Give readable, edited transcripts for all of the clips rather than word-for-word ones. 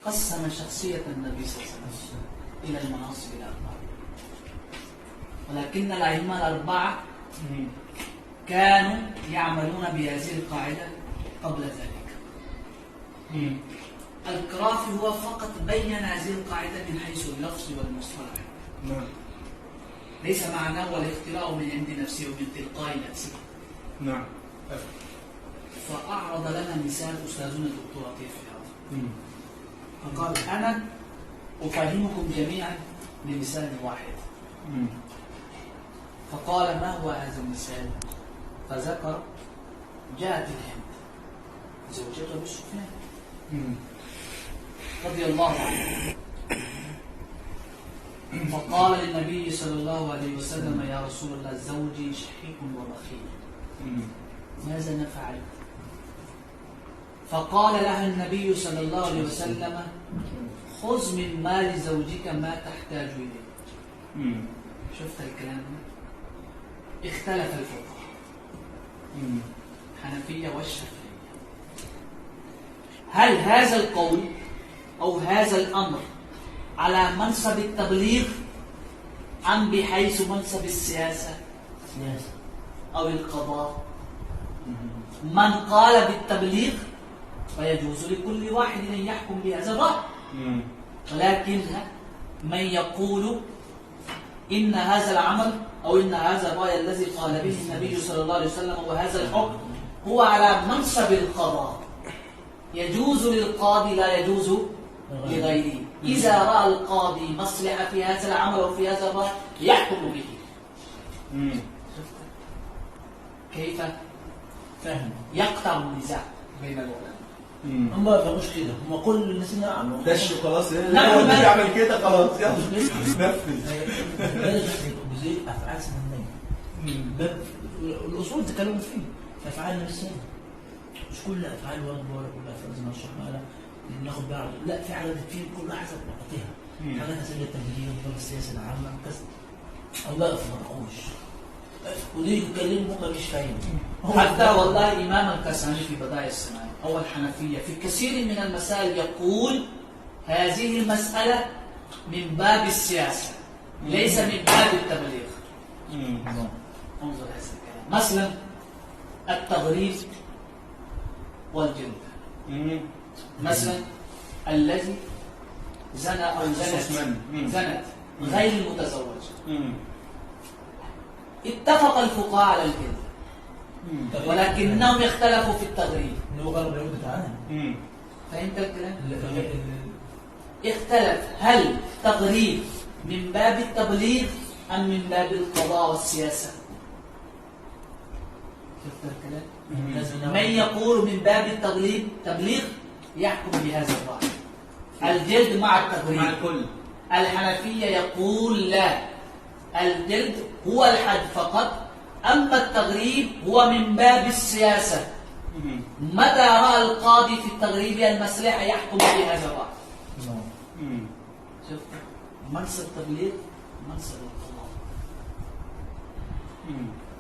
قسم شخصية النبي صلى الله عليه وسلم إلى المناصب الأربعة، ولكن الأئمة الأربعة كانوا يعملون بهذه القاعدة قبل ذلك. القرافي هو فقط بين هذه القاعدة من حيث اللفظ والمصطلح. نعم. ليس معناه والاختراع من عند نفسه ومن تلقاء نفسه. نعم. فأعرض لنا مثال أستاذنا الدكتور عطية في هذا، فقال أنا أفهمكم جميعا بمثال واحد. فقال ما هو هذا المثال؟ فذكر جاءت الهند زوجة أبي سفيان رضي الله عنه، فقال للنبي صلى الله عليه وسلم يا رسول الله زوجي شحيح وبخيل، ماذا نفعل؟ فقال لها النبي صلى الله عليه وسلم خذ من مال زوجك ما تحتاج إليه. شفت الكلام ده؟ اختلف الفقهاء الحنفية والشافعية، هل هذا القول أو هذا الأمر على منصب التبليغ أم بحيث منصب السياسة أو القضاء؟ من قال بالتبليغ فيجوز لكل واحد أن يحكم بهذا الرأي، ولكن من يقول إن هذا العمل أو إن هذا الرأي الذي قال به النبي صلى الله عليه وسلم وهذا الحكم هو على منصب القضاء، يجوز للقاضي لا يجوز لغيره. إذا رأى القاضي مصلحة في هذا العمل أو في هذا الرأي يحكم به. كيف فهم يقطع النزاع بين العلماء؟ هم ما فهموش كده، هم كل الناس نعم دش خلاص، يعمل كده خلاص يلا نفذ. بزي افعال سنيه الاصول تكلموا فيه افعال نفسيه، مش كل افعال واجبه ولا كل افعال زي ما شرحنا ناخد بعض، لا في حاجات كتير كل حسب وقتها، حاجات اسئله التمهيديه وطرق السياسه العامه كذا الله ما تقوش ودي يتكلموا ممكن مش فاهم. حتى والله إمام الكساني في بداية السنة أو الحنفية في كثير من المسائل يقول هذه المسألة من باب السياسة ليس من باب التبليغ. انظر هذا الكلام، مثلا التغريب والجلد، مثلا الذي زنى أو زنت غير المتزوج، اتفق الفقهاء على الجلد ولكنهم اختلفوا في التغريب. فهمت الكلام؟ اختلف هل تغريب من باب التبليغ أم من باب القضاء والسياسة؟ شفت الكلام؟ من يقول من باب التبليغ يحكم بهذا الرأي، الجلد مع التغريب مع الكل. الحنفية يقول لا، الجلد هو الحد فقط، أما التغريب هو من باب السياسة. متى رأى القاضي في التغريب المصلحة يحكم بهذا الرأي. شفت منصب التبليغ منصب القضاء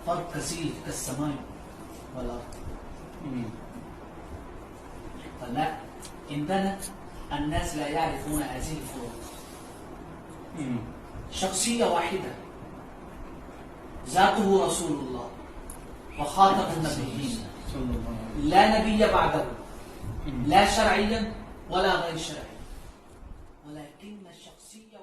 فرق كثير كالسماء والأرض. فلا عندنا الناس لا يعرفون هذه الفروق. شخصية واحدة ذاته رسول الله وخاتم النبيين، لا نبي بعده، لا شرعيا ولا غير شرعي، ولكن الشخصية